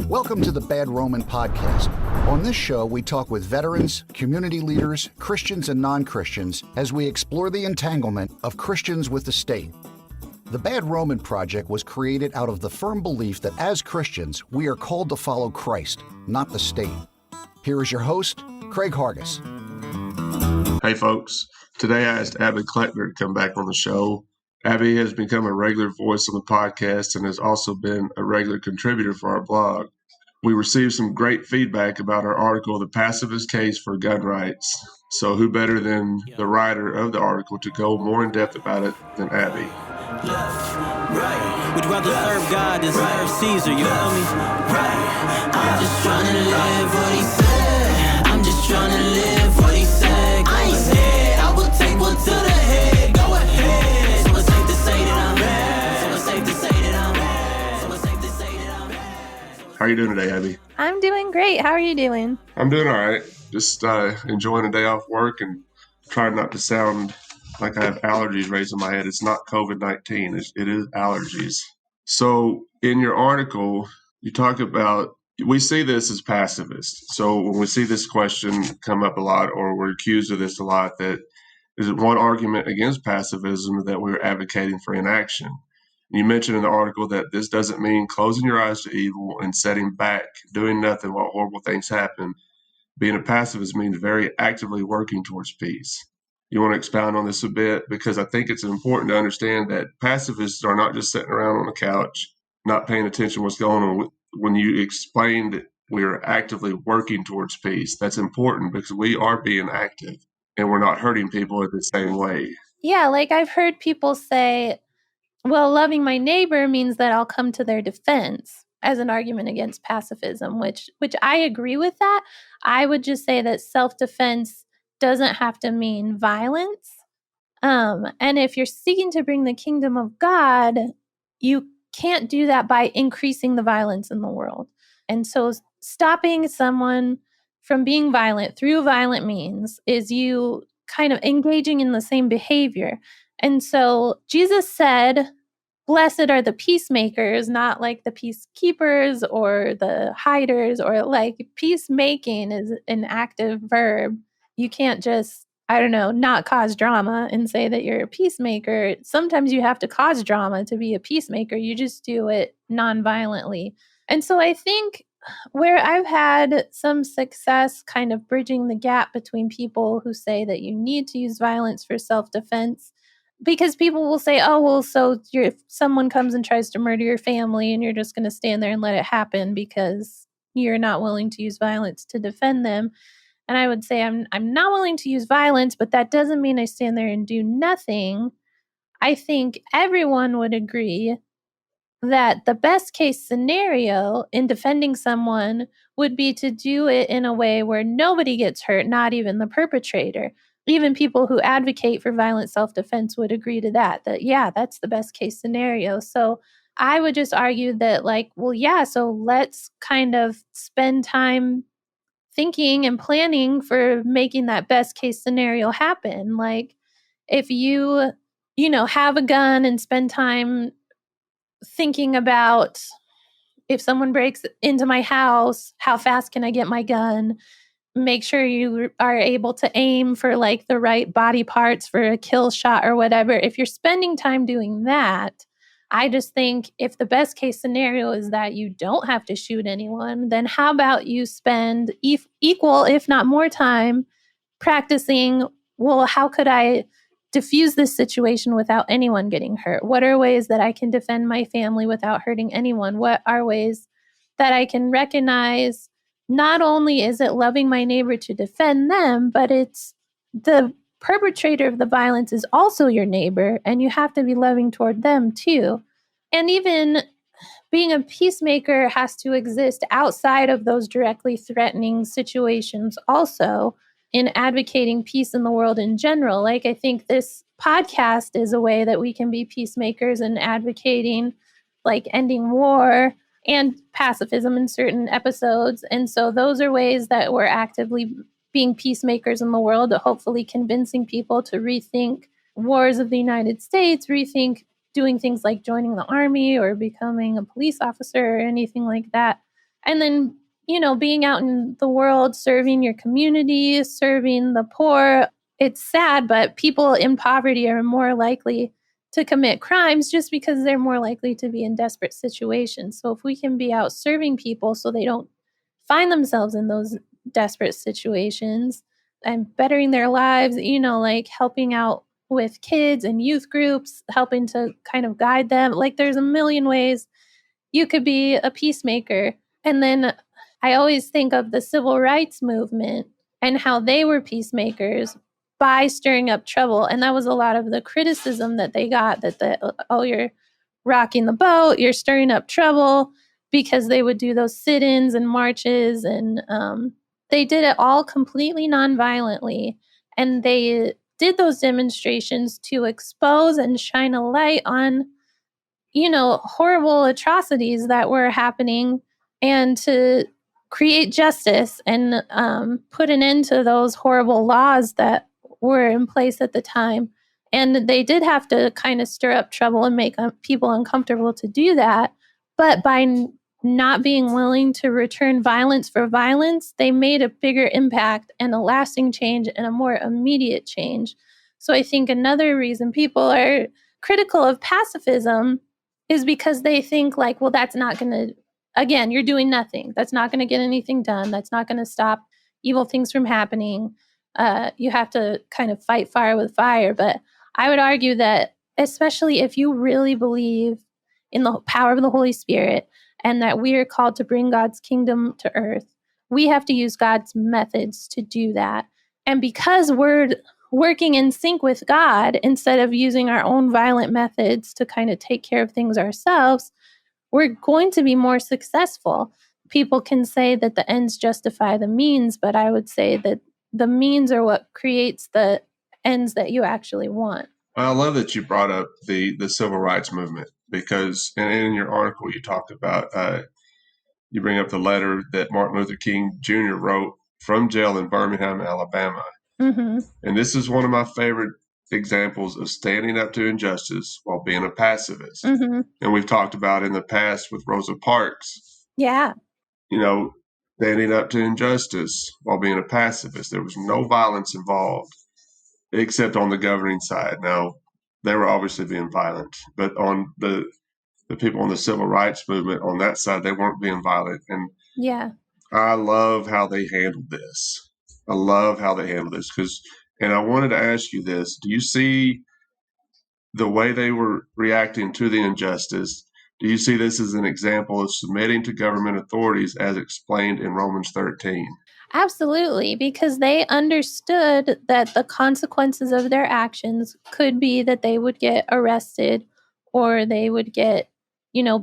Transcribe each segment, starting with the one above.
Welcome to the Bad Roman Podcast. On this show, we talk with veterans, community leaders, Christians and non-Christians as we explore the entanglement of Christians with the state. The Bad Roman Project was created out of the firm belief that as Christians, we are called to follow Christ, not the state. Here is your host, Craig Hargis. Hey folks, today I asked Abby Cleckner to come back on the show. Abby has become a regular voice on the podcast and has also been a regular contributor for our blog. We received some great feedback about our article, The Pacifist Case for Gun Rights. So who better than the writer of the article to go more in depth about it than Abby? Left, right. Would rather serve God than serve Caesar, you feel me? Right. I'm just trying to live what he said. I'm just trying to live what he said. I ain't scared. I will take one to the head. Go ahead. So it's safe to say that I'm bad. So it's safe to say that I'm bad. So it's safe to say that I'm bad. How are you doing today, Abby? I'm doing great. How are you doing? I'm doing all right. Just enjoying a day off work and trying not to sound like I have allergies raised in my head. It's not COVID-19. It is allergies. So in your article, you talk about, we see this as pacifist. So when we see this question come up a lot, or we're accused of this a lot, that is one argument against pacifism that we're advocating for inaction. You mentioned in the article that this doesn't mean closing your eyes to evil and setting back, doing nothing while horrible things happen. Being a pacifist means very actively working towards peace. You want to expound on this a bit? Because I think it's important to understand that pacifists are not just sitting around on the couch, not paying attention to what's going on. When you explain that we are actively working towards peace, that's important because we are being active and we're not hurting people in the same way. Yeah, like I've heard people say, well, loving my neighbor means that I'll come to their defense as an argument against pacifism, which I agree with that. I would just say that self-defense doesn't have to mean violence. And if you're seeking to bring the kingdom of God, you can't do that by increasing the violence in the world. And so stopping someone from being violent through violent means is you kind of engaging in the same behavior. And so Jesus said, blessed are the peacemakers, not like the peacekeepers or the hiders, or like peacemaking is an active verb. You can't just, not cause drama and say that you're a peacemaker. Sometimes you have to cause drama to be a peacemaker. You just do it nonviolently. And so I think where I've had some success kind of bridging the gap between people who say that you need to use violence for self-defense, because people will say, oh, well, so if someone comes and tries to murder your family and you're just going to stand there and let it happen because you're not willing to use violence to defend them. And I would say I'm not willing to use violence, but that doesn't mean I stand there and do nothing. I think everyone would agree that the best case scenario in defending someone would be to do it in a way where nobody gets hurt, not even the perpetrator. Even people who advocate for violent self-defense would agree to that, yeah, that's the best case scenario. So I would just argue that so let's kind of spend time thinking and planning for making that best case scenario happen. Like if you have a gun and spend time thinking about if someone breaks into my house, how fast can I get my gun? Make sure you are able to aim for like the right body parts for a kill shot or whatever. If you're spending time doing that, I just think if the best case scenario is that you don't have to shoot anyone, then how about you spend equal, if not more time practicing, well, how could I diffuse this situation without anyone getting hurt? What are ways that I can defend my family without hurting anyone? What are ways that I can recognize not only is it loving my neighbor to defend them, but it's the perpetrator of the violence is also your neighbor, and you have to be loving toward them too. And even being a peacemaker has to exist outside of those directly threatening situations also in advocating peace in the world in general. Like I think this podcast is a way that we can be peacemakers and advocating like ending war and pacifism in certain episodes. And so those are ways that we're actively being peacemakers in the world, hopefully convincing people to rethink wars of the United States, rethink doing things like joining the army or becoming a police officer or anything like that. And then, being out in the world, serving your community, serving the poor. It's sad, but people in poverty are more likely to commit crimes just because they're more likely to be in desperate situations. So if we can be out serving people so they don't find themselves in those desperate situations and bettering their lives, like helping out with kids and youth groups, helping to kind of guide them. Like there's a million ways you could be a peacemaker. And then I always think of the civil rights movement and how they were peacemakers by stirring up trouble. And that was a lot of the criticism that they got, that you're rocking the boat, you're stirring up trouble, because they would do those sit-ins and marches. And they did it all completely nonviolently. And they did those demonstrations to expose and shine a light on, horrible atrocities that were happening, and to create justice and put an end to those horrible laws that were in place at the time. And they did have to kind of stir up trouble and make people uncomfortable to do that. But by not being willing to return violence for violence, they made a bigger impact and a lasting change and a more immediate change. So I think another reason people are critical of pacifism is because they think like, well, that's not going to, again, you're doing nothing. That's not going to get anything done. That's not going to stop evil things from happening. You have to kind of fight fire with fire. But I would argue that, especially if you really believe in the power of the Holy Spirit and that we are called to bring God's kingdom to earth, we have to use God's methods to do that. And because we're working in sync with God instead of using our own violent methods to kind of take care of things ourselves, we're going to be more successful. People can say that the ends justify the means, but I would say that the means are what creates the ends that you actually want. Well, I love that you brought up the civil rights movement, because in your article you talk about, you bring up the letter that Martin Luther King Jr. wrote from jail in Birmingham, Alabama. Mm-hmm. And this is one of my favorite examples of standing up to injustice while being a pacifist. Mm-hmm. And we've talked about in the past with Rosa Parks. Yeah. Standing up to injustice while being a pacifist. There was no violence involved, except on the governing side. Now, they were obviously being violent, but on the people on the civil rights movement, on that side, they weren't being violent. And yeah, I love how they handled this. And I wanted to ask you this. Do you see the way they were reacting to the injustice? Do you see this as an example of submitting to government authorities as explained in Romans 13? Absolutely, because they understood that the consequences of their actions could be that they would get arrested, or they would get,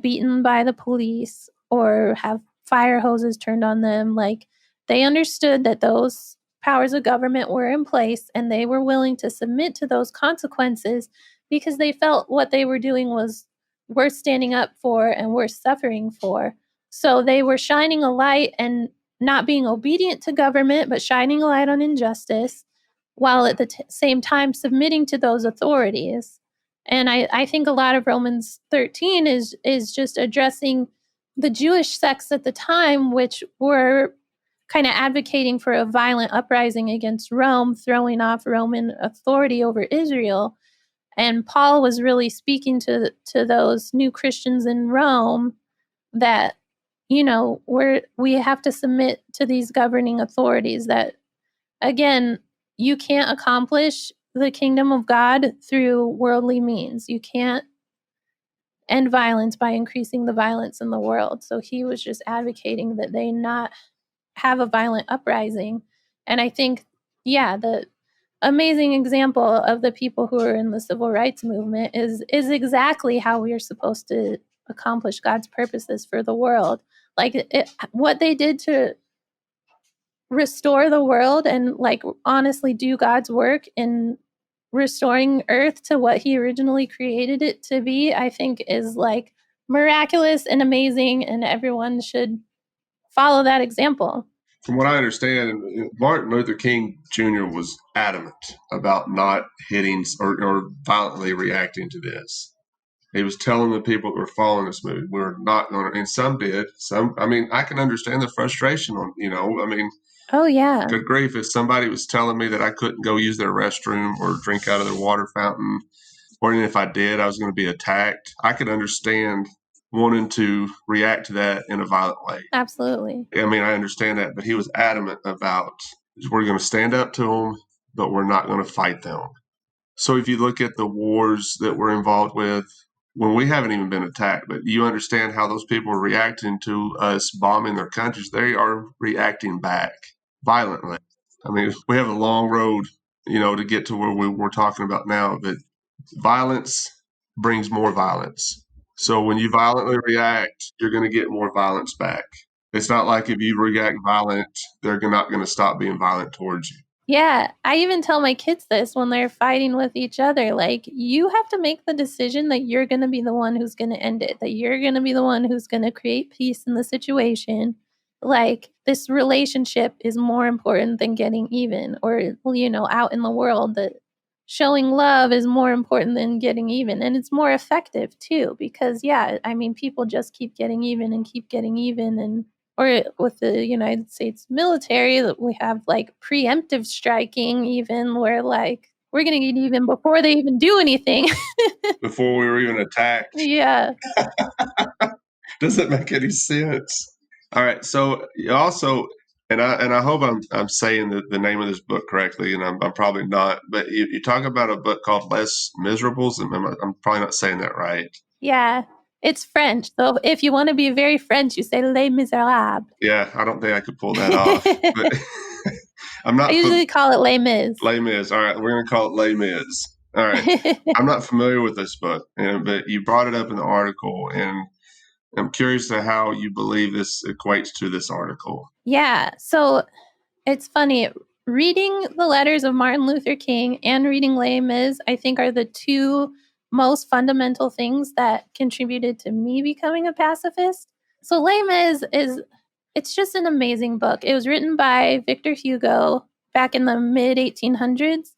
beaten by the police, or have fire hoses turned on them. Like, they understood that those powers of government were in place, and they were willing to submit to those consequences because they felt what they were doing was worth standing up for and worth suffering for. So they were shining a light and not being obedient to government, but shining a light on injustice, while at the same time submitting to those authorities. And I think a lot of Romans 13 is just addressing the Jewish sects at the time, which were kind of advocating for a violent uprising against Rome, throwing off Roman authority over Israel. And Paul was really speaking to those new Christians in Rome that, we have to submit to these governing authorities, that, again, you can't accomplish the kingdom of God through worldly means. You can't end violence by increasing the violence in the world. So he was just advocating that they not have a violent uprising. And I think, the amazing example of the people who are in the civil rights movement is exactly how we are supposed to accomplish God's purposes for the world. Like, what they did to restore the world and honestly do God's work in restoring earth to what he originally created it to be, I think is miraculous and amazing, and everyone should follow that example. From what I understand, Martin Luther King Jr. was adamant about not hitting or violently reacting to this. He was telling the people that were following this movie, we're not going to, and some did. I can understand the frustration Oh, yeah. good grief, if somebody was telling me that I couldn't go use their restroom or drink out of their water fountain, or even if I did, I was going to be attacked, I could understand wanting to react to that in a violent way. Absolutely. I understand that, but he was adamant about, we're going to stand up to them, but we're not going to fight them. So if you look at the wars that we're involved with, when we haven't even been attacked, but you understand how those people are reacting to us bombing their countries, they are reacting back violently. We have a long road, to get to where we're talking about now, but violence brings more violence. So when you violently react, you're going to get more violence back. It's not like if you react violent, they're not going to stop being violent towards you. Yeah, I even tell my kids this when they're fighting with each other. Like, you have to make the decision that you're going to be the one who's going to end it, that you're going to be the one who's going to create peace in the situation. Like, this relationship is more important than getting even, or, out in the world, that showing love is more important than getting even. And it's more effective too, because, people just keep getting even and keep getting even. And or with the United States military, that we have like preemptive striking, even where like we're going to get even before they even do anything. Before we were even attacked. Yeah. Doesn't make any sense. All right. So also, and I hope I'm saying the name of this book correctly, and I'm probably not, but you talk about a book called Les Misérables, and I'm probably not saying that right. Yeah. It's French. So if you want to be very French, you say Les Misérables. Yeah, I don't think I could pull that off. But I usually call it Les Mis. Les Mis. All right, we're going to call it Les Mis. All right. I'm not familiar with this book, but you brought it up in the article, and I'm curious to how you believe this equates to this article. Yeah. So it's funny. Reading the letters of Martin Luther King and reading Les Mis, I think, are the two most fundamental things that contributed to me becoming a pacifist. So Les Mis it's just an amazing book. It was written by Victor Hugo back in the mid 1800s,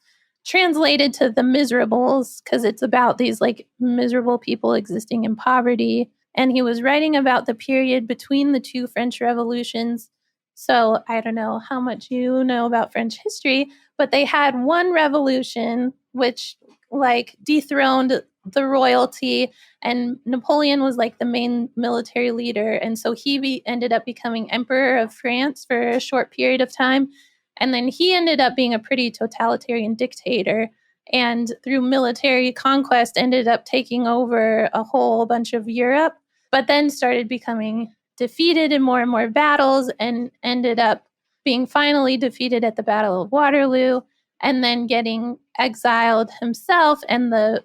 translated to the Misérables, because it's about these like miserable people existing in poverty. And he was writing about the period between the two French revolutions. So I don't know how much you know about French history, but they had one revolution which like dethroned the royalty, and Napoleon was like the main military leader. And so he ended up becoming emperor of France for a short period of time. And then he ended up being a pretty totalitarian dictator, and through military conquest ended up taking over a whole bunch of Europe, but then started becoming defeated in more and more battles, and ended up being finally defeated at the Battle of Waterloo, and then getting exiled himself, and the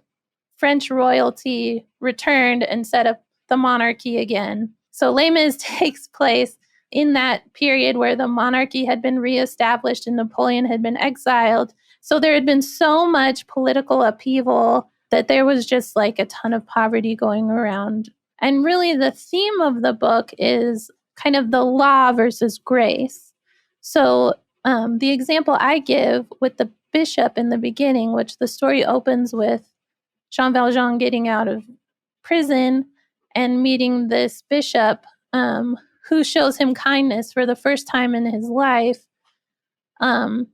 French royalty returned and set up the monarchy again. So Les Mis takes place in that period where the monarchy had been reestablished and Napoleon had been exiled. So there had been so much political upheaval that there was just like a ton of poverty going around. And really the theme of the book is kind of the law versus grace. So the example I give with the bishop in the beginning, which the story opens with Jean Valjean getting out of prison and meeting this bishop who shows him kindness for the first time in his life, and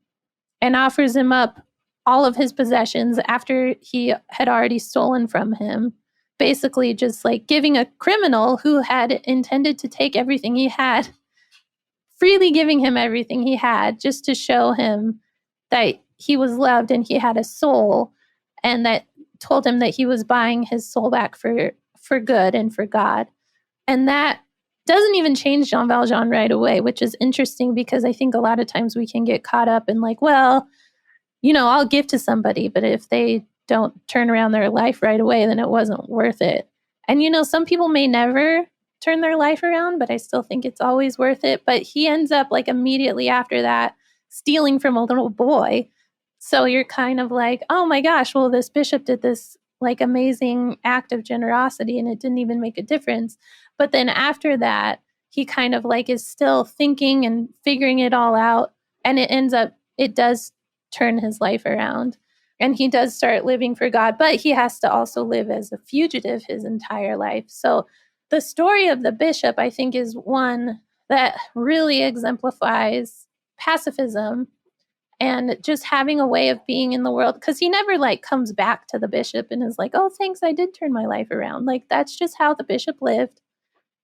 offers him up all of his possessions after he had already stolen from him. Basically just like giving a criminal who had intended to take everything he had, freely giving him everything he had, just to show him that he was loved and he had a soul, and that told him that he was buying his soul back for good and for God. And that doesn't even change Jean Valjean right away, which is interesting, because I think a lot of times we can get caught up in like, well, I'll give to somebody, but if they don't turn around their life right away, then it wasn't worth it. And, some people may never turn their life around, but I still think it's always worth it. But he ends up like immediately after that stealing from a little boy. So you're kind of like, oh my gosh, well, this bishop did this like amazing act of generosity and it didn't even make a difference. But then after that, he kind of like is still thinking and figuring it all out. And it does turn his life around. And he does start living for God, but he has to also live as a fugitive his entire life. So the story of the bishop, I think, is one that really exemplifies pacifism and just having a way of being in the world, because he never like comes back to the bishop and is like, oh, thanks, I did turn my life around. Like, that's just how the bishop lived,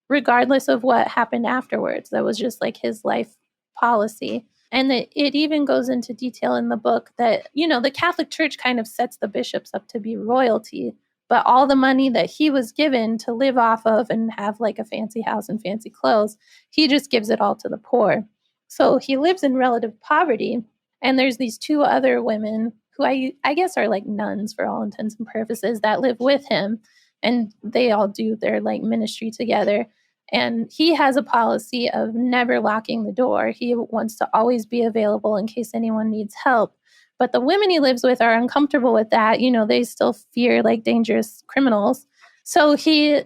regardless of what happened afterwards. That was just like his life policy. And it even goes into detail in the book that, the Catholic Church kind of sets the bishops up to be royalty, but all the money that he was given to live off of and have like a fancy house and fancy clothes, he just gives it all to the poor. So he lives in relative poverty. And there's these two other women who I guess are like nuns for all intents and purposes that live with him. And they all do their like ministry together. And he has a policy of never locking the door. He wants to always be available in case anyone needs help. But the women he lives with are uncomfortable with that. They still fear like dangerous criminals. So he's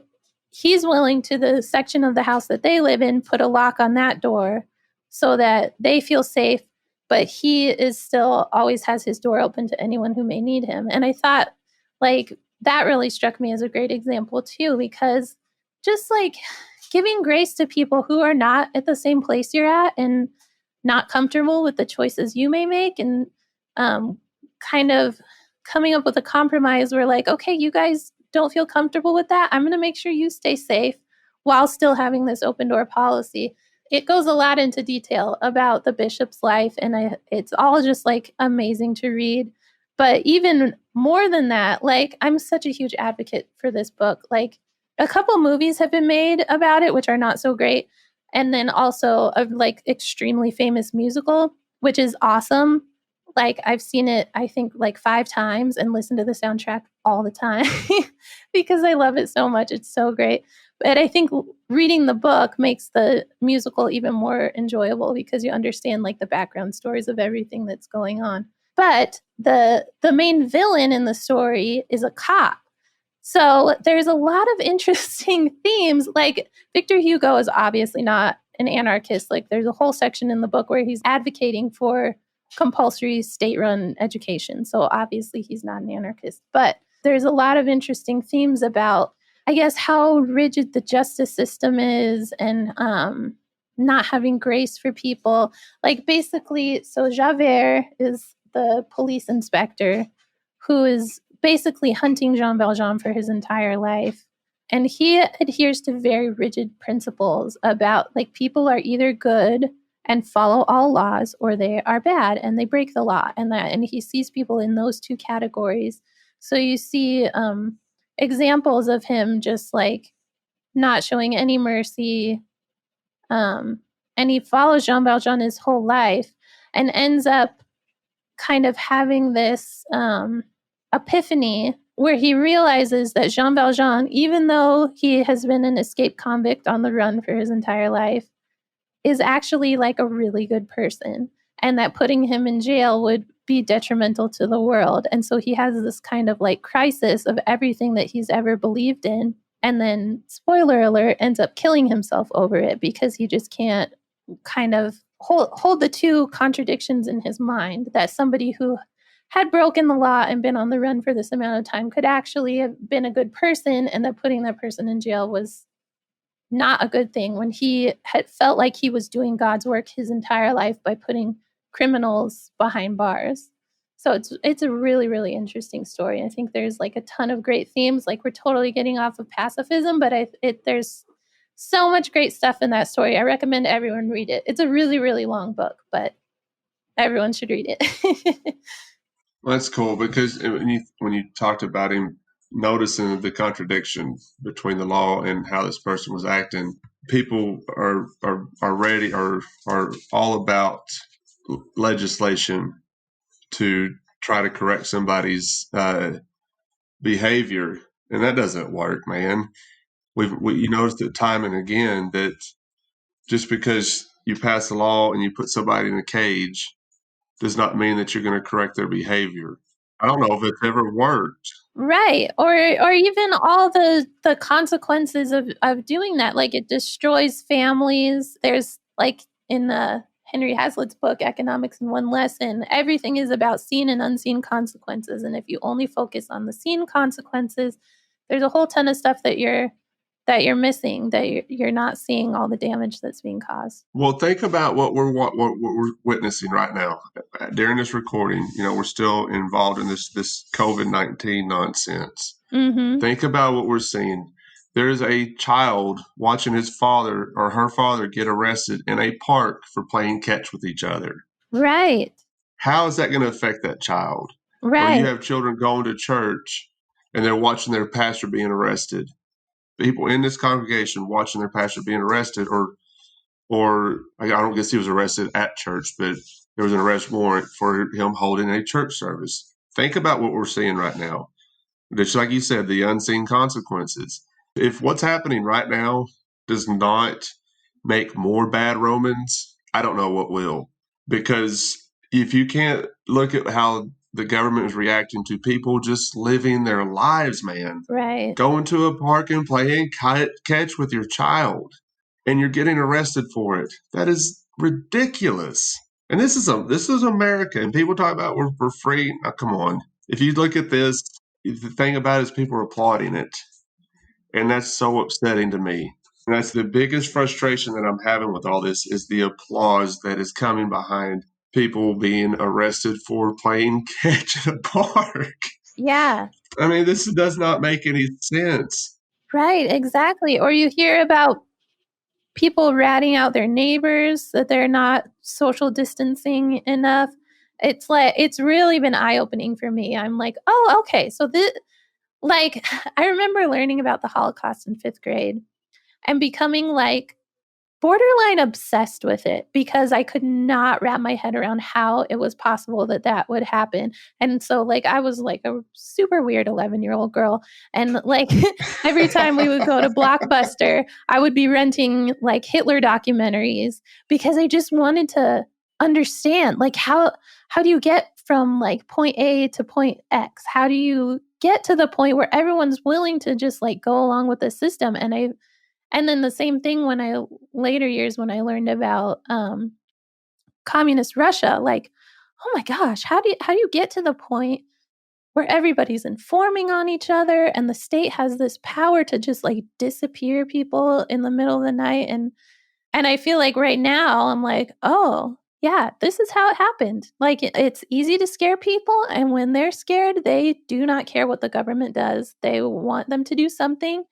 willing to, the section of the house that they live in, put a lock on that door so that they feel safe. But he is still always has his door open to anyone who may need him. And I thought like that really struck me as a great example too, because just like giving grace to people who are not at the same place you're at and not comfortable with the choices you may make, and kind of coming up with a compromise where like, okay, you guys don't feel comfortable with that. I'm going to make sure you stay safe while still having this open door policy. It goes a lot into detail about the bishop's life, and it's all just like amazing to read. But even more than that, like I'm such a huge advocate for this book. Like a couple movies have been made about it, which are not so great. And then also a like extremely famous musical, which is awesome. Like I've seen it, I think like 5 times and listened to the soundtrack all the time because I love it so much. It's so great. But I think reading the book makes the musical even more enjoyable because you understand like the background stories of everything that's going on. But the main villain in the story is a cop. So there's a lot of interesting themes. Like Victor Hugo is obviously not an anarchist. Like there's a whole section in the book where he's advocating for compulsory state-run education. So obviously he's not an anarchist. But there's a lot of interesting themes about, I guess, how rigid the justice system is and not having grace for people. Like basically, so Javert is the police inspector who is basically hunting Jean Valjean for his entire life. And he adheres to very rigid principles about like people are either good and follow all laws or they are bad and they break the law. And he sees people in those two categories. So you see examples of him just like not showing any mercy. And he follows Jean Valjean his whole life and ends up kind of having this epiphany where he realizes that Jean Valjean, even though he has been an escaped convict on the run for his entire life, is actually like a really good person, and that putting him in jail would be detrimental to the world. And so he has this kind of like crisis of everything that he's ever believed in. And then, spoiler alert, ends up killing himself over it because he just can't kind of hold the two contradictions in his mind, that somebody who had broken the law and been on the run for this amount of time could actually have been a good person, and that putting that person in jail was not a good thing when he had felt like he was doing God's work his entire life by putting criminals behind bars. So it's a really, really interesting story. I think there's like a ton of great themes. Like we're totally getting off of pacifism, but there's so much great stuff in that story. I recommend everyone read it. It's a really, really long book, but everyone should read it. Well, that's cool because when you talked about him noticing the contradiction between the law and how this person was acting, people are ready or are all about legislation to try to correct somebody's behavior, and that doesn't work, man. You noticed it time and again that just because you pass a law and you put somebody in a cage does not mean that you're going to correct their behavior. I don't know if it's ever worked. Right. Or even all the consequences of doing that. Like it destroys families. There's like in the Henry Hazlitt's book, Economics in One Lesson, everything is about seen and unseen consequences. And if you only focus on the seen consequences, there's a whole ton of stuff that you're missing, that you're not seeing all the damage that's being caused. Well, think about what we're witnessing right now. During this recording, we're still involved in this COVID-19 nonsense. Mm-hmm. Think about what we're seeing. There's a child watching his father or her father get arrested in a park for playing catch with each other. Right. How is that going to affect that child? Right. Or you have children going to church and they're watching their pastor being arrested. People in this congregation watching their pastor being arrested, or I don't guess he was arrested at church, but there was an arrest warrant for him holding a church service. Think about what we're seeing right now. Just like you said, the unseen consequences. If what's happening right now does not make more bad Romans, I don't know what will. Because if you can't look at how the government is reacting to people just living their lives, man. Right. Going to a park and playing catch with your child, and you're getting arrested for it. That is ridiculous. And this is America, and people talk about we're free. Now, come on. If you look at this, the thing about it is people are applauding it. And that's so upsetting to me. And that's the biggest frustration that I'm having with all this is the applause that is coming behind people being arrested for playing catch at a park. Yeah. I mean, this does not make any sense. Right, exactly. Or you hear about people ratting out their neighbors that they're not social distancing enough. It's really been eye-opening for me. I'm like, oh, okay. So I remember learning about the Holocaust in 5th grade and becoming borderline obsessed with it because I could not wrap my head around how it was possible that would happen. And so I was a super weird 11-year-old girl. And every time we would go to Blockbuster, I would be renting Hitler documentaries because I just wanted to understand how do you get from point A to point X? How do you get to the point where everyone's willing to just go along with the system? And then the same thing later years when I learned about communist Russia, oh my gosh, how do you get to the point where everybody's informing on each other and the state has this power to just disappear people in the middle of the night? And I feel right now I'm oh yeah, this is how it happened. It's easy to scare people, and when they're scared, they do not care what the government does. They want them to do something.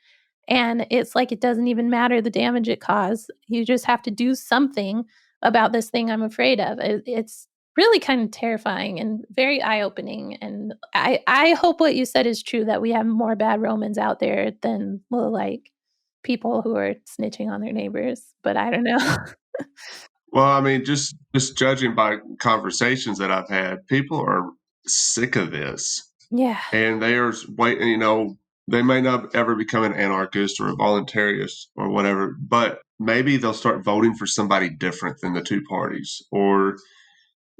And it's it doesn't even matter the damage it caused. You just have to do something about this thing I'm afraid of. It's really kind of terrifying and very eye-opening. And I hope what you said is true, that we have more bad Romans out there than people who are snitching on their neighbors. But I don't know. Well, I mean, just judging by conversations that I've had, people are sick of this. Yeah. And they are waiting, they may not ever become an anarchist or a voluntarist or whatever, but maybe they'll start voting for somebody different than the two parties. Or,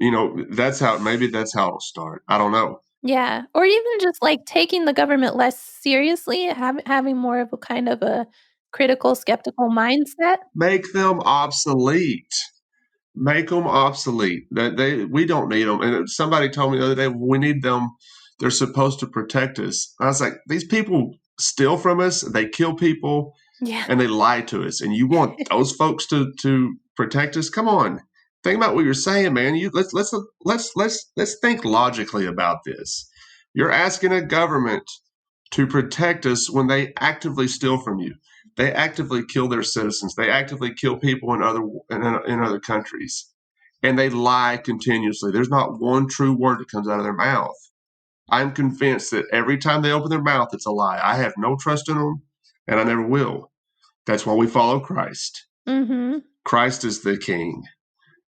that's how it'll start. I don't know. Yeah. Or even just taking the government less seriously, having more of a kind of a critical, skeptical mindset. Make them obsolete. Make them obsolete. We don't need them. And somebody told me the other day, we need them. They're supposed to protect us. I was like, these people steal from us. They kill people. Yeah. And they lie to us. And you want those folks to protect us? Come on. Think about what you're saying, man. Let's think logically about this. You're asking a government to protect us when they actively steal from you. They actively kill their citizens. They actively kill people in other countries. And they lie continuously. There's not one true word that comes out of their mouth. I'm convinced that every time they open their mouth, it's a lie. I have no trust in them, and I never will. That's why we follow Christ. Mm-hmm. Christ is the king.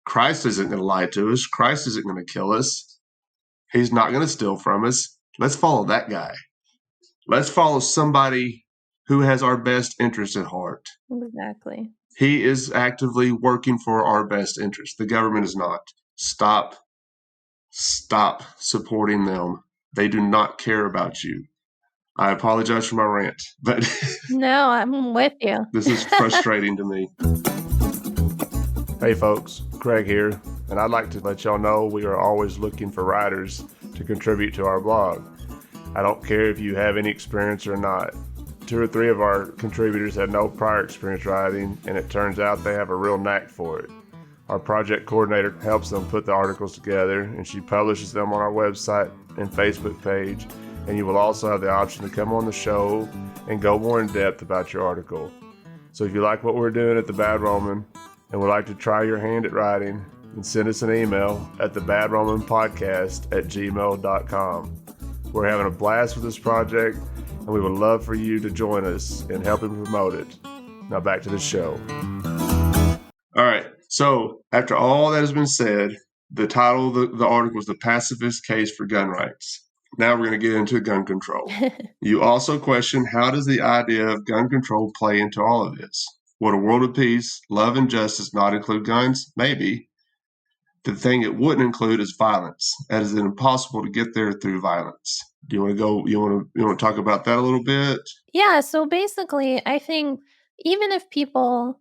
Christ isn't going to lie to us. Christ isn't going to kill us. He's not going to steal from us. Let's follow that guy. Let's follow somebody who has our best interest at heart. Exactly. He is actively working for our best interest. The government is not. Stop supporting them. They do not care about you. I apologize for my rant, but no, I'm with you. This is frustrating to me. Hey folks, Craig here, and I'd like to let y'all know we are always looking for writers to contribute to our blog. I don't care if you have any experience or not. 2 or 3 of our contributors had no prior experience writing, and it turns out they have a real knack for it. Our project coordinator helps them put the articles together, and she publishes them on our website and Facebook page, and you will also have the option to come on the show and go more in depth about your article. So if you like what we're doing at The Bad Roman and would like to try your hand at writing, then send us an email at thebadromanpodcast@gmail.com. We're having a blast with this project, and we would love for you to join us in helping promote it. Now back to the show. All right. So after all that has been said, the title of the article was The Pacifist Case for Gun Rights. Now we're going to get into gun control. You also question, how does the idea of gun control play into all of this? Would a world of peace, love, and justice not include guns? Maybe. The thing it wouldn't include is violence, as it's impossible to get there through violence. Do you want to go? You want to talk about that a little bit? Yeah. So basically, I think even if people,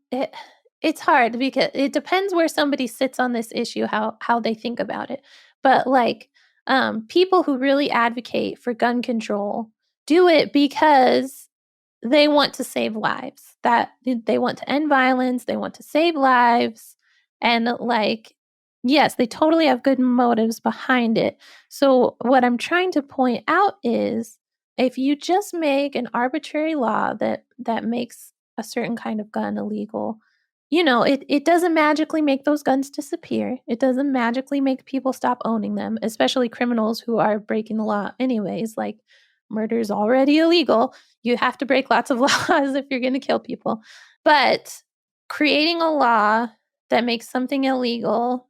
it's hard because it depends where somebody sits on this issue, how they think about it. But like people who really advocate for gun control do it because they want to save lives. That they want to end violence. They want to save lives, and like, yes, they totally have good motives behind it. So what I'm trying to point out is, if you just make an arbitrary law that makes a certain kind of gun illegal, it doesn't magically make those guns disappear. It doesn't magically make people stop owning them, especially criminals who are breaking the law anyways. Like, murder is already illegal. You have to break lots of laws if you're going to kill people. But creating a law that makes something illegal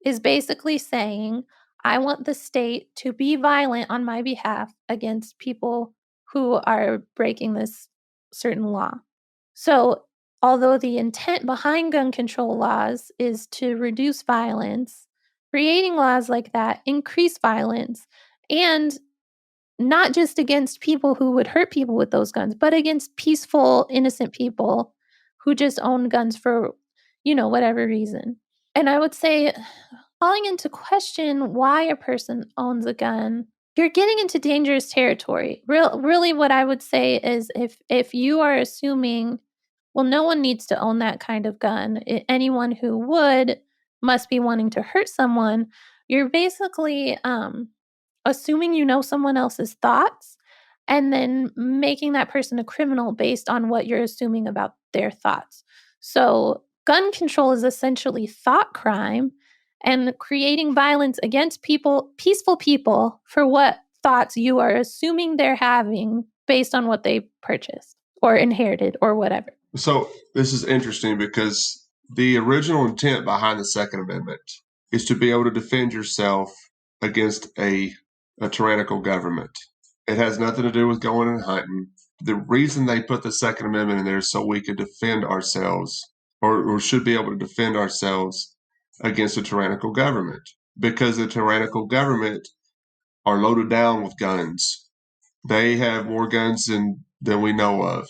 is basically saying, I want the state to be violent on my behalf against people who are breaking this certain law. So, although the intent behind gun control laws is to reduce violence, creating laws like that increase violence, and not just against people who would hurt people with those guns, but against peaceful, innocent people who just own guns for, whatever reason. And I would say, calling into question why a person owns a gun, you're getting into dangerous territory. Really, what I would say is, if you are assuming, well, no one needs to own that kind of gun, anyone who would must be wanting to hurt someone, you're basically assuming someone else's thoughts and then making that person a criminal based on what you're assuming about their thoughts. So gun control is essentially thought crime and creating violence against peaceful people, for what thoughts you are assuming they're having based on what they purchased or inherited or whatever. So this is interesting because the original intent behind the Second Amendment is to be able to defend yourself against a tyrannical government. It has nothing to do with going and hunting. The reason they put the Second Amendment in there is so we could defend ourselves, or should be able to defend ourselves against a tyrannical government, because the tyrannical government are loaded down with guns. They have more guns than we know of.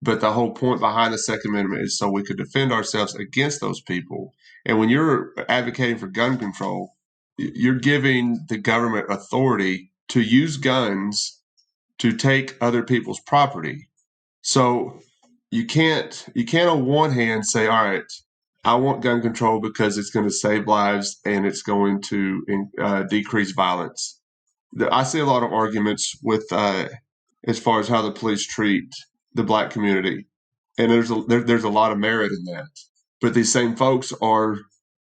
But the whole point behind the Second Amendment is so we could defend ourselves against those people. And when you're advocating for gun control, you're giving the government authority to use guns to take other people's property. So you can't on one hand say, all right, I want gun control because it's going to save lives and it's going to decrease violence. I see a lot of arguments with as far as how the police treat the Black community, and there's a lot of merit in that. But these same folks are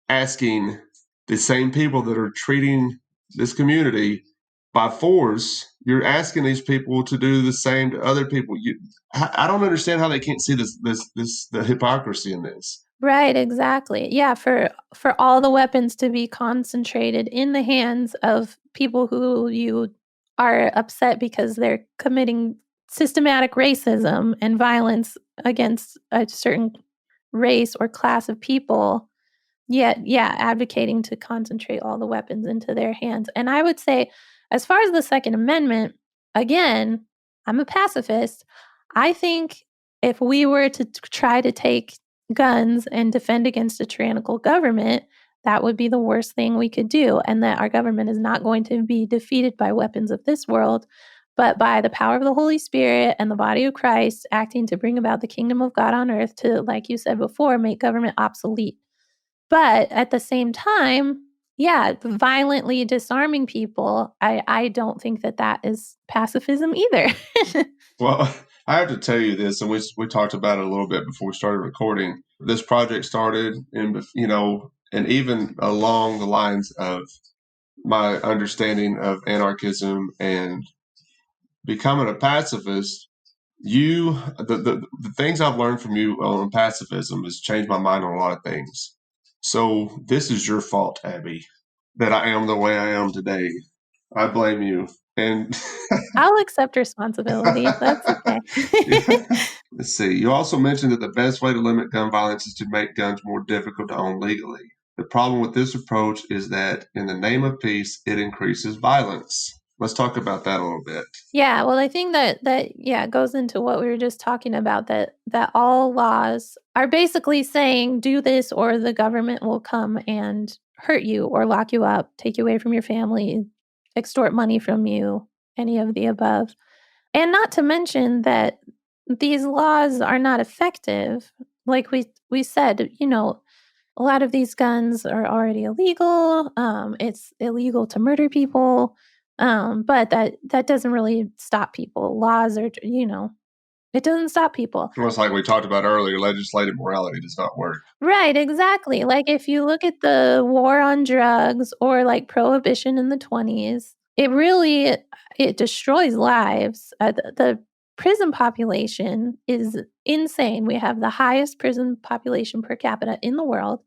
asking the same people that are treating this community by force. You're asking these people to do the same to other people. I don't understand how they can't see the hypocrisy in this. Right, exactly. Yeah, for all the weapons to be concentrated in the hands of people who you are upset because they're committing systematic racism and violence against a certain race or class of people, yet, advocating to concentrate all the weapons into their hands. And I would say, as far as the Second Amendment, again, I'm a pacifist. I think if we were to try to take guns and defend against a tyrannical government, that would be the worst thing we could do. And that our government is not going to be defeated by weapons of this world, but by the power of the Holy Spirit and the body of Christ acting to bring about the kingdom of God on earth to, like you said before, make government obsolete. But at the same time, yeah, violently disarming people, I don't think that is pacifism either. Well, I have to tell you this, and we talked about it a little bit before we started recording. This project started, and even along the lines of my understanding of anarchism and becoming a pacifist. The things I've learned from you on pacifism has changed my mind on a lot of things. So this is your fault, Abby, that I am the way I am today. I blame you. And I'll accept responsibility. That's okay. Let's see. You also mentioned that the best way to limit gun violence is to make guns more difficult to own legally. The problem with this approach is that in the name of peace, it increases violence. Let's talk about that a little bit. Yeah, well, I think that goes into what we were just talking about, that all laws are basically saying do this or the government will come and hurt you or lock you up, take you away from your family, extort money from you, any of the above. And not to mention that these laws are not effective. Like we said, a lot of these guns are already illegal. It's illegal to murder people. But that doesn't really stop people. Laws are, it doesn't stop people. Almost like we talked about earlier, legislative morality does not work. Right, exactly. Like if you look at the war on drugs or like prohibition in the 1920s, it destroys lives. The prison population is insane. We have the highest prison population per capita in the world,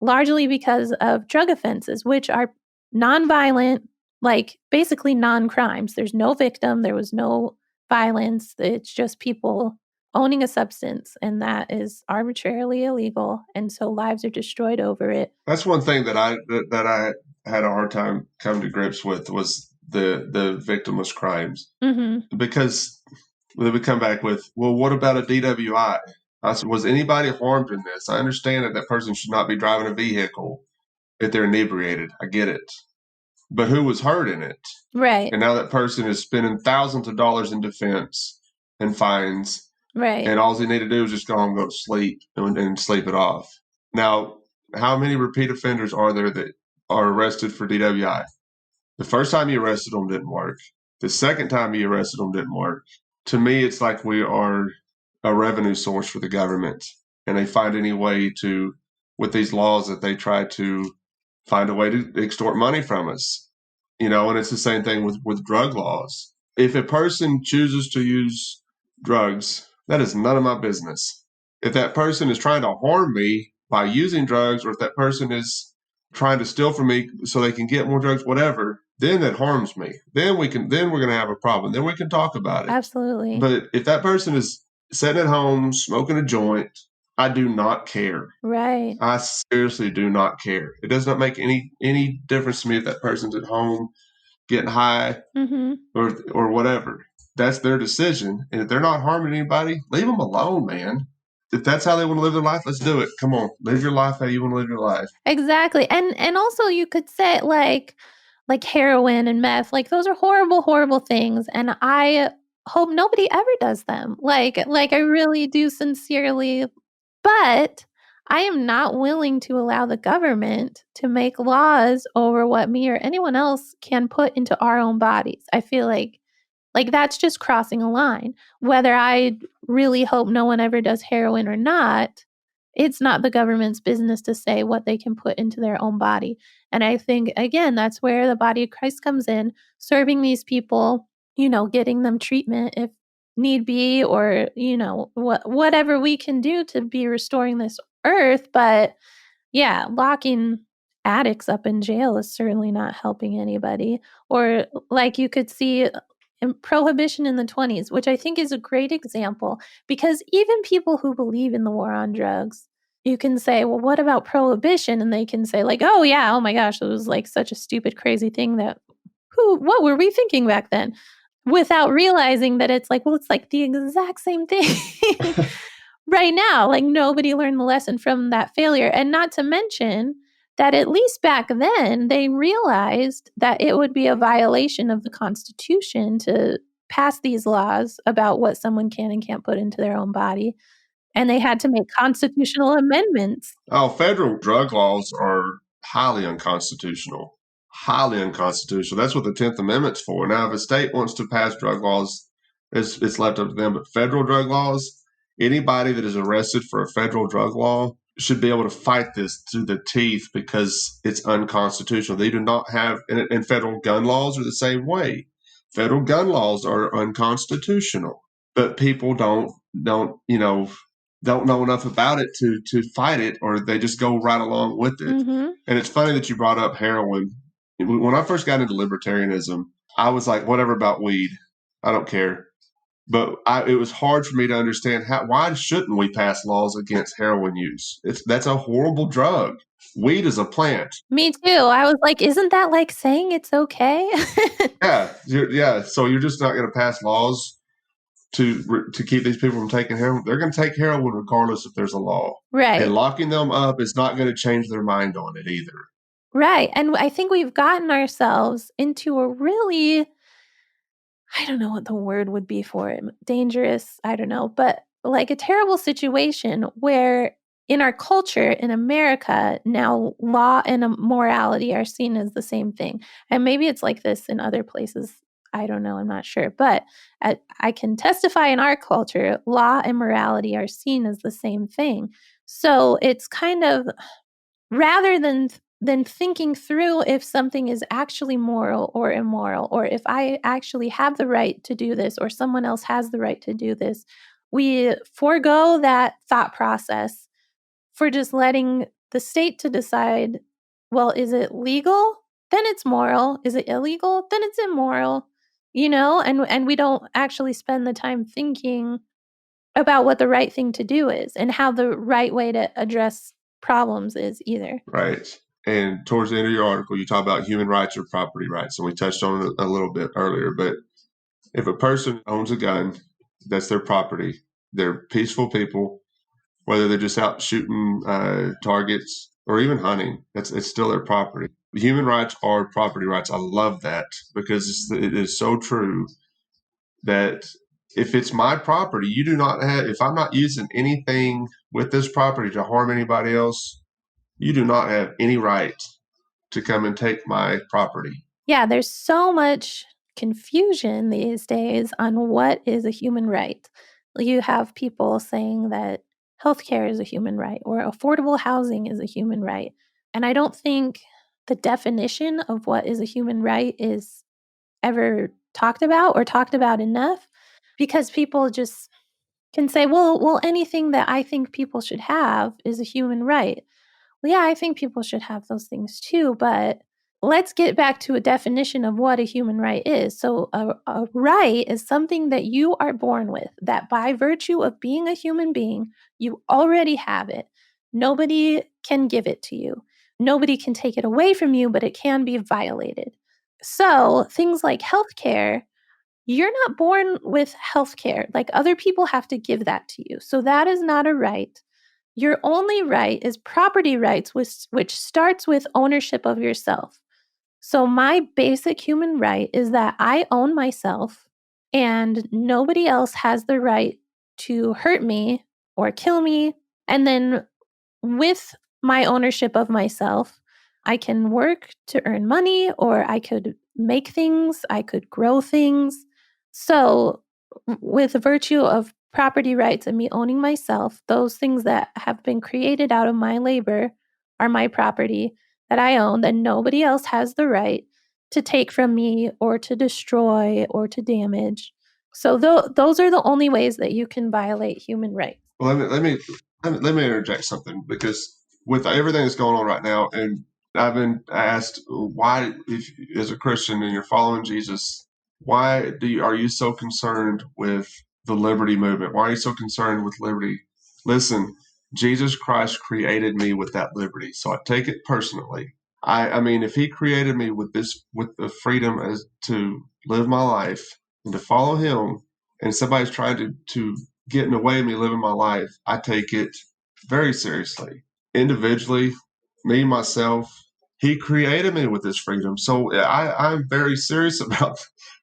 largely because of drug offenses, which are nonviolent, like basically non-crimes. There's no victim. There was no violence. It's just people owning a substance, and that is arbitrarily illegal. And so lives are destroyed over it. That's one thing that I had a hard time coming to grips with was the victimless crimes. Mm-hmm. Because they would come back with, well, what about a DWI? I said, was anybody harmed in this? I understand that person should not be driving a vehicle if they're inebriated. I get it. But who was hurt in it? Right. And now that person is spending thousands of dollars in defense and fines. Right. And all they need to do is just go home and go to sleep and sleep it off. Now, how many repeat offenders are there that are arrested for DWI? The first time you arrested them didn't work. The second time you arrested them didn't work. To me, it's like we are a revenue source for the government. And they find any way to, with these laws, that they try to find a way to extort money from us. And it's the same thing with drug laws. If a person chooses to use drugs, that is none of my business. If that person is trying to harm me by using drugs, or if that person is trying to steal from me so they can get more drugs, whatever, then that harms me. Then we're going to have a problem. Then we can talk about it. Absolutely. But if that person is sitting at home smoking a joint, I do not care. Right. I seriously do not care. It does not make any difference to me if that person's at home getting high or whatever. That's their decision. And if they're not harming anybody, leave them alone, man. If that's how they want to live their life, let's do it. Come on, live your life how you want to live your life. Exactly. And also you could say like heroin and meth, like those are horrible, horrible things. And I hope nobody ever does them. Like I really do sincerely. But I am not willing to allow the government to make laws over what me or anyone else can put into our own bodies. I feel like that's just crossing a line. Whether I really hope no one ever does heroin or not, it's not the government's business to say what they can put into their own body. And I think, again, that's where the body of Christ comes in, serving these people, getting them treatment if need be, or, whatever we can do to be restoring this earth. But yeah, locking addicts up in jail is certainly not helping anybody. Or like you could see prohibition in the 1920s, which I think is a great example, because even people who believe in the war on drugs, you can say, well, what about prohibition? And they can say like, oh yeah, oh my gosh, it was like such a stupid, crazy thing that what were we thinking back then? Without realizing that it's like, well, it's like the exact same thing. right now. Like, nobody learned the lesson from that failure. And not to mention that at least back then, they realized that it would be a violation of the Constitution to pass these laws about what someone can and can't put into their own body. And they had to make constitutional amendments. Oh, federal drug laws are highly unconstitutional. Highly unconstitutional. That's what the 10th Amendment's for. Now, if a state wants to pass drug laws, it's left up to them. But federal drug laws, anybody that is arrested for a federal drug law should be able to fight this to the teeth because it's unconstitutional. They do not have, and federal gun laws are the same way. Federal gun laws are unconstitutional, but people don't know enough about it to fight it, or they just go right along with it. Mm-hmm. And it's funny that you brought up heroin. When I first got into libertarianism, I was like, whatever about weed, I don't care. But it was hard for me to understand why shouldn't we pass laws against heroin use? That's a horrible drug. Weed is a plant. Me too. I was like, isn't that like saying it's okay? Yeah. So you're just not going to pass laws to keep these people from taking heroin. They're going to take heroin regardless if there's a law. Right. And locking them up is not going to change their mind on it either. Right. And I think we've gotten ourselves into a really, I don't know what the word would be for it, dangerous, I don't know, but like a terrible situation where in our culture in America, now law and morality are seen as the same thing. And maybe it's like this in other places. I don't know. I'm not sure. But I can testify in our culture, law and morality are seen as the same thing. So it's kind of, rather than thinking through if something is actually moral or immoral, or if I actually have the right to do this or someone else has the right to do this, we forego that thought process for just letting the state to decide, well, is it legal? Then it's moral. Is it illegal? Then it's immoral, and we don't actually spend the time thinking about what the right thing to do is and how the right way to address problems is either. Right. And towards the end of your article, you talk about human rights or property rights. And we touched on it a little bit earlier. But if a person owns a gun, that's their property. They're peaceful people, whether they're just out shooting targets or even hunting. It's still their property. Human rights are property rights. I love that because it is so true that if it's my property, you do not have, if I'm not using anything with this property to harm anybody else, you do not have any right to come and take my property. Yeah, there's so much confusion these days on what is a human right. You have people saying that healthcare is a human right or affordable housing is a human right. And I don't think the definition of what is a human right is ever talked about or talked about enough, because people just can say, well, anything that I think people should have is a human right. Well, yeah, I think people should have those things too, but let's get back to a definition of what a human right is. So a right is something that you are born with, that by virtue of being a human being, you already have it. Nobody can give it to you. Nobody can take it away from you, but it can be violated. So things like healthcare, you're not born with healthcare. Like, other people have to give that to you. So that is not a right. Your only right is property rights, which starts with ownership of yourself. So my basic human right is that I own myself and nobody else has the right to hurt me or kill me. And then with my ownership of myself, I can work to earn money, or I could make things, I could grow things. So with virtue of property rights and me owning myself, those things that have been created out of my labor are my property that I own, that nobody else has the right to take from me or to destroy or to damage. So those are the only ways that you can violate human rights. Well, let me interject something, because with everything that's going on right now, and I've been asked why, if as a Christian and you're following Jesus, why are you so concerned with the liberty movement? Why are you so concerned with liberty? Listen, Jesus Christ created me with that liberty, so I take it personally. I mean, if He created me with the freedom as to live my life and to follow Him, and somebody's trying to getting away with me living my life, I take it very seriously. Individually, me, myself, he created me with this freedom. So I'm very serious about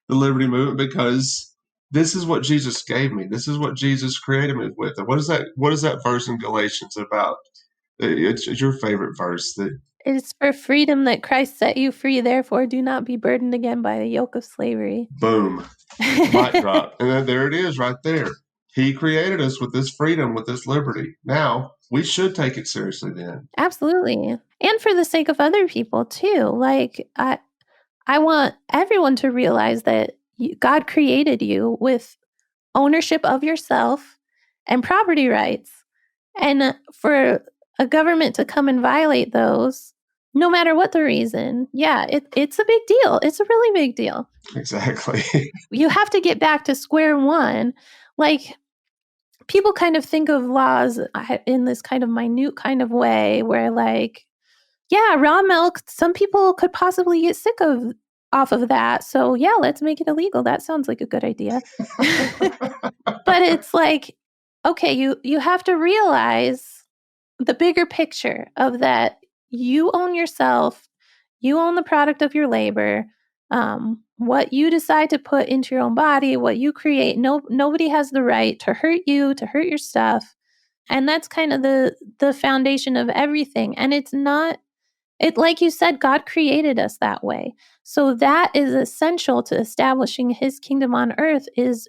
the liberty movement because this is what Jesus gave me. This is what Jesus created me with. And what is that verse in Galatians about? It's your favorite verse. It's for freedom that Christ set you free. Therefore, do not be burdened again by the yoke of slavery. Boom. Mic drop. And then there it is right there. He created us with this freedom, with this liberty. Now, we should take it seriously then. Absolutely. And for the sake of other people too. Like, I want everyone to realize that God created you with ownership of yourself and property rights. And for a government to come and violate those, no matter what the reason, it's a big deal. It's a really big deal. Exactly. You have to get back to square one. Like, people kind of think of laws in this kind of minute kind of way where, like, yeah, raw milk, some people could possibly get sick off of that. So yeah, let's make it illegal. That sounds like a good idea. But it's like, okay, you have to realize the bigger picture of that. You own yourself. You own the product of your labor. What you decide to put into your own body, what you create, nobody has the right to hurt you, to hurt your stuff. And that's kind of the foundation of everything. And it's not, like you said, God created us that way. So that is essential to establishing his kingdom on earth, is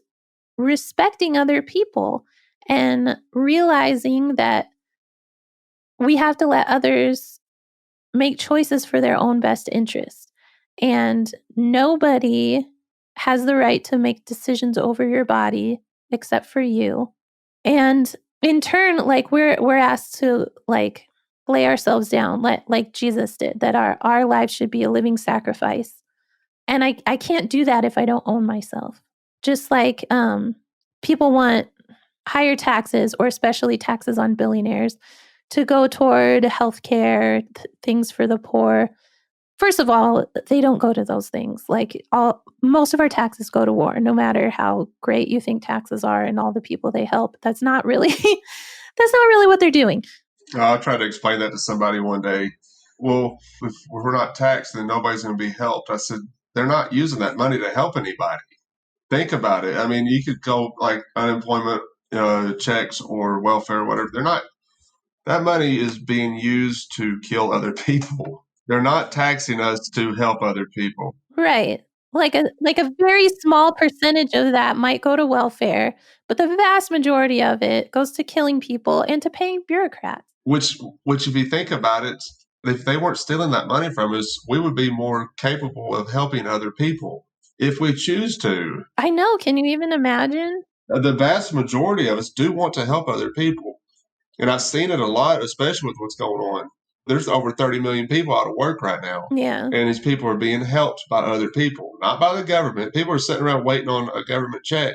respecting other people and realizing that we have to let others make choices for their own best interest. And nobody has the right to make decisions over your body except for you. And in turn, like, we're asked to, like, lay ourselves down, like Jesus did, that our lives should be a living sacrifice. And I can't do that if I don't own myself. Just like people want higher taxes, or especially taxes on billionaires, to go toward healthcare, things for the poor. First of all, they don't go to those things. Like, most of our taxes go to war, no matter how great you think taxes are and all the people they help. That's not really what they're doing. I tried to explain that to somebody one day. Well, if we're not taxed, then nobody's going to be helped. I said, they're not using that money to help anybody. Think about it. I mean, you could go like unemployment checks or welfare, whatever. They're not. That money is being used to kill other people. They're not taxing us to help other people. Right. Like a very small percentage of that might go to welfare, but the vast majority of it goes to killing people and to paying bureaucrats. Which if you think about it, if they weren't stealing that money from us, we would be more capable of helping other people if we choose to. I know. Can you even imagine? The vast majority of us do want to help other people. And I've seen it a lot, especially with what's going on. There's over 30 million people out of work right now. Yeah. And these people are being helped by other people, not by the government. People are sitting around waiting on a government check,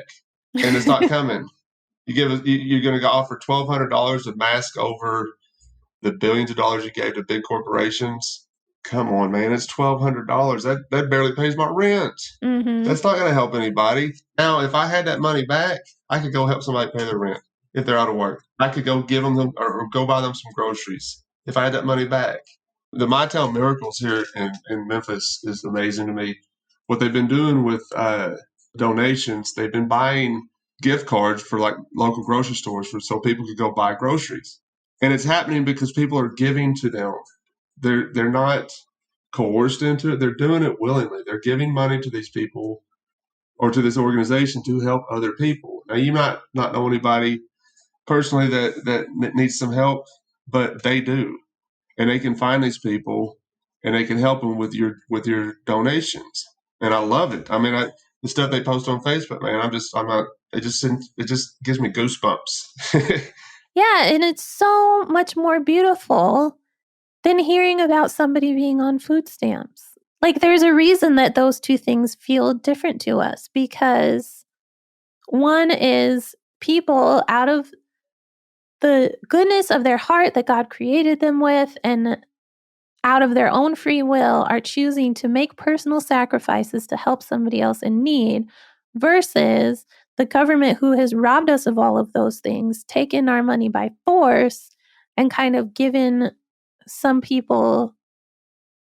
and it's not coming. You're going to offer $1,200 a mask over the billions of dollars you gave to big corporations. Come on, man. It's $1,200. That barely pays my rent. Mm-hmm. That's not going to help anybody. Now, if I had that money back, I could go help somebody pay their rent. If they're out of work, I could go give them or go buy them some groceries. If I had that money back, the My Town Miracles here in Memphis is amazing to me. What they've been doing with donations, they've been buying gift cards for like local grocery stores so people could go buy groceries. And it's happening because people are giving to them. They're not coerced into it. They're doing it willingly. They're giving money to these people or to this organization to help other people. Now, you might not know anybody personally that needs some help, but they do, and they can find these people and they can help them with your donations. And I love it. I mean, the stuff they post on Facebook, man, it just gives me goosebumps. Yeah, and it's so much more beautiful than hearing about somebody being on food stamps. Like, there's a reason that those two things feel different to us, because one is people out of the goodness of their heart that God created them with, and out of their own free will are choosing to make personal sacrifices to help somebody else in need, versus the government, who has robbed us of all of those things, taken our money by force and kind of given some people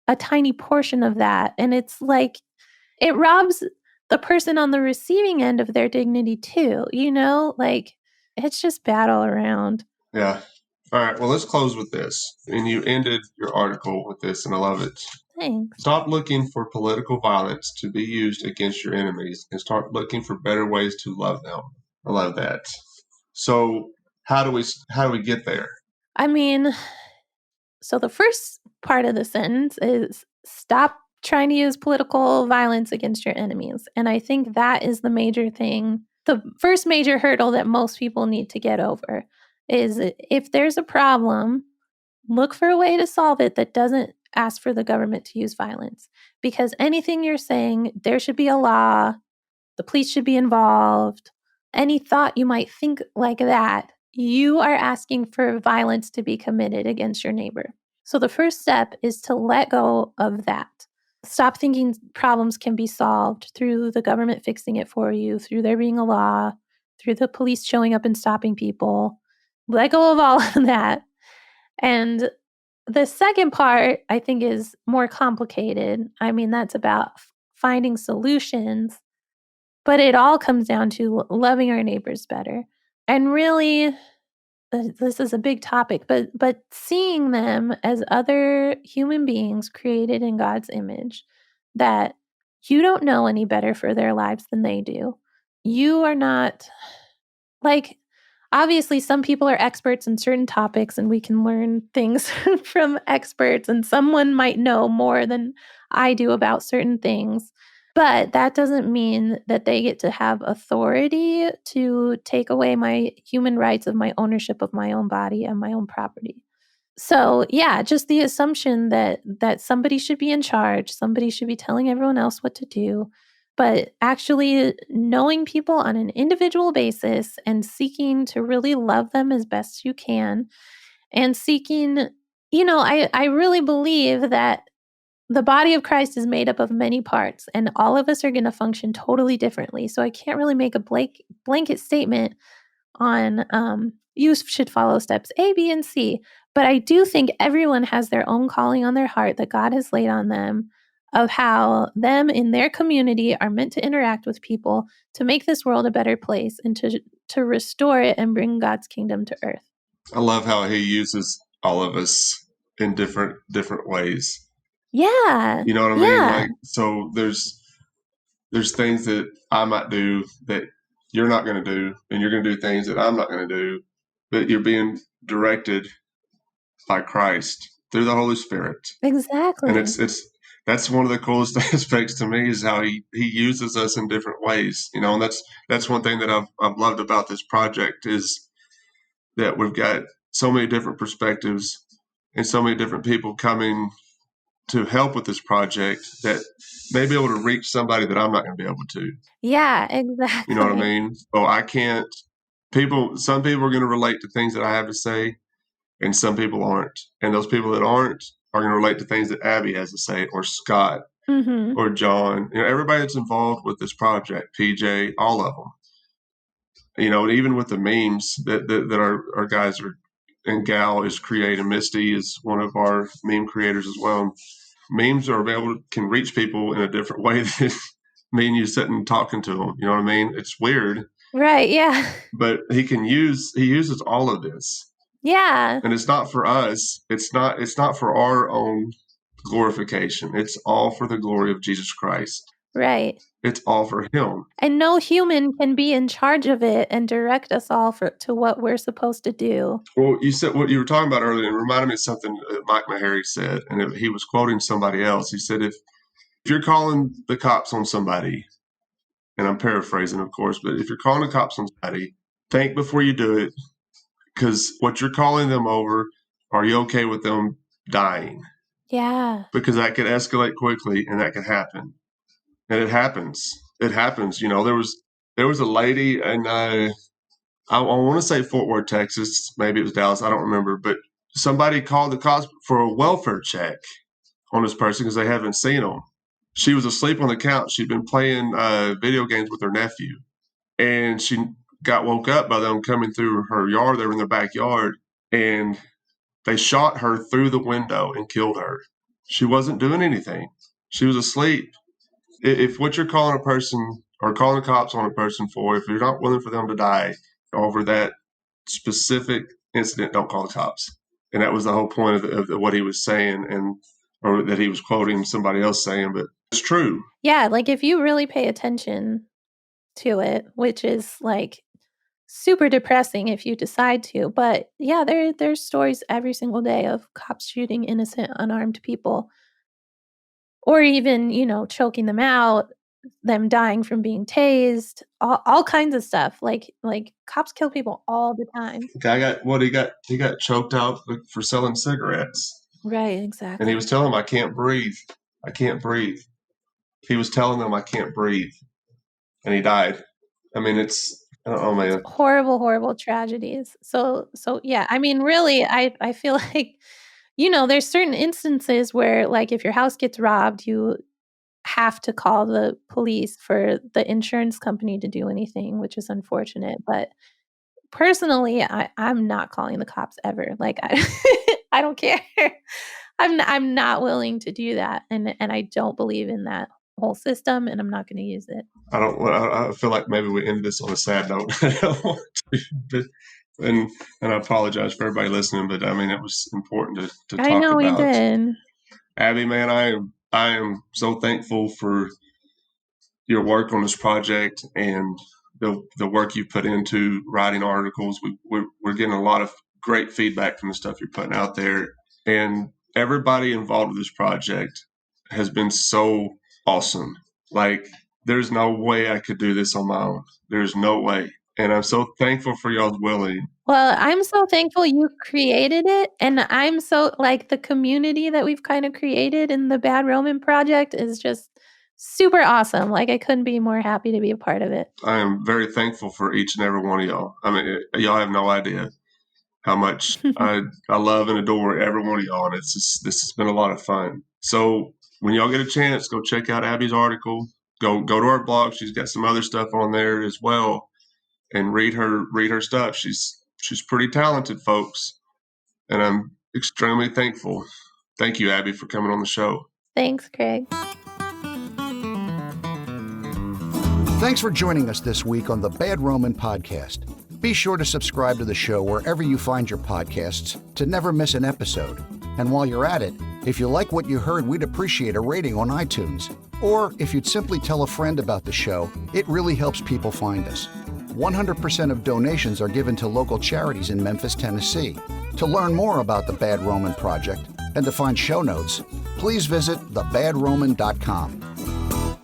a tiny portion of that. And it's like, it robs the person on the receiving end of their dignity too, like it's just bad all around. Yeah. All right. Well, let's close with this. And you ended your article with this, and I love it. Thanks. Stop looking for political violence to be used against your enemies and start looking for better ways to love them. I love that. So how do we get there? I mean, so the first part of the sentence is stop trying to use political violence against your enemies. And I think that is the major thing. The first major hurdle that most people need to get over is, if there's a problem, look for a way to solve it that doesn't ask for the government to use violence. Because anything you're saying, there should be a law, the police should be involved, any thought you might think like that, you are asking for violence to be committed against your neighbor. So the first step is to let go of that. Stop thinking problems can be solved through the government fixing it for you, through there being a law, through the police showing up and stopping people. Let go of all of that. And the second part, I think, is more complicated. I mean, that's about finding solutions, but it all comes down to loving our neighbors better. And really, this is a big topic, but seeing them as other human beings created in God's image, that you don't know any better for their lives than they do. You are not, like, obviously some people are experts in certain topics and we can learn things from experts, and someone might know more than I do about certain things. But that doesn't mean that they get to have authority to take away my human rights of my ownership of my own body and my own property. So yeah, just the assumption that somebody should be in charge, somebody should be telling everyone else what to do, but actually knowing people on an individual basis and seeking to really love them as best you can, and seeking, I really believe that the body of Christ is made up of many parts, and all of us are going to function totally differently. So I can't really make a blanket statement on you should follow steps A, B, and C. But I do think everyone has their own calling on their heart that God has laid on them, of how them in their community are meant to interact with people to make this world a better place and to restore it and bring God's kingdom to earth. I love how he uses all of us in different ways. Yeah. You know what I mean? Like, so there's things that I might do that you're not going to do, and you're going to do things that I'm not going to do, but you're being directed by Christ through the Holy Spirit. Exactly. And that's one of the coolest aspects to me, is how he uses us in different ways, and that's one thing that I've loved about this project, is that we've got so many different perspectives and so many different people coming to help with this project that may be able to reach somebody that I'm not going to be able to. Yeah, exactly. You know what I mean? So I can't, some people are going to relate to things that I have to say, and some people aren't. And those people that aren't are going to relate to things that Abby has to say, or Scott, or John, everybody that's involved with this project, PJ, all of them. And even with the memes that our guys are, and gal is creating. Misty is one of our meme creators as well. Memes can reach people in a different way than me and you sitting and talking to them. You know what I mean? It's weird. Right, yeah. But he uses all of this. Yeah. And it's not for us. It's not for our own glorification. It's all for the glory of Jesus Christ. Right. It's all for him. And no human can be in charge of it and direct us all to what we're supposed to do. Well, you said what you were talking about earlier, and it reminded me of something that Mike Maharry said, and he was quoting somebody else. He said, if you're calling the cops on somebody, and I'm paraphrasing, of course, but if you're calling the cops on somebody, think before you do it, because what you're calling them over, are you okay with them dying? Yeah. Because that could escalate quickly, and that could happen. And it happens. It happens. There was a lady, and I want to say Fort Worth, Texas. Maybe it was Dallas. I don't remember. But somebody called the cops for a welfare check on this person because they haven't seen him. She was asleep on the couch. She'd been playing video games with her nephew. and she got woke up by them coming through her yard. They were in their backyard, and they shot her through the window and killed her. She wasn't doing anything. She was asleep. If what you're calling a person or calling the cops on a person for, if you're not willing for them to die over that specific incident, don't call the cops. And that was the whole point of what he was saying, or that he was quoting somebody else saying, but it's true. Yeah, like if you really pay attention to it, which is like super depressing if you decide to, but yeah, there's stories every single day of cops shooting innocent, unarmed people, or even, choking them out, them dying from being tased, all kinds of stuff. Like cops kill people all the time. He got choked out for selling cigarettes. Right, exactly. And he was telling them, I can't breathe. I can't breathe. He was telling them, I can't breathe. And he died. I mean, oh man. Horrible, horrible tragedies. So yeah, I mean, really, I feel like, there's certain instances where, like, if your house gets robbed, you have to call the police for the insurance company to do anything, which is unfortunate. But personally, I'm not calling the cops ever. Like, I don't care. I'm not willing to do that, and I don't believe in that whole system, and I'm not going to use it. I feel like maybe we ended this on a sad note. I don't want to, and I apologize for everybody listening, but I mean, it was important to talk about. I know we did. Abby, man, I am so thankful for your work on this project and the work you put into writing articles. We're getting a lot of great feedback from the stuff you're putting out there, and everybody involved with this project has been so awesome. Like, there's no way I could do this on my own. There's no way. And I'm so thankful for y'all's willing. Well, I'm so thankful you created it. And I'm so, like, the community that we've kind of created in the Bad Roman Project is just super awesome. Like, I couldn't be more happy to be a part of it. I am very thankful for each and every one of y'all. I mean, y'all have no idea how much I love and adore every one of y'all. And this has been a lot of fun. So when y'all get a chance, go check out Abby's article. Go to her blog. She's got some other stuff on there as well, and read her stuff. She's pretty talented, folks, and I'm extremely thankful. Thank you, Abby, for coming on the show. Thanks, Craig. Thanks for joining us this week on the Bad Roman Podcast. Be sure to subscribe to the show wherever you find your podcasts to never miss an episode. And while you're at it, if you like what you heard, we'd appreciate a rating on iTunes. Or if you'd simply tell a friend about the show, it really helps people find us. 100% of donations are given to local charities in Memphis, Tennessee. To learn more about the Bad Roman Project and to find show notes, please visit thebadroman.com.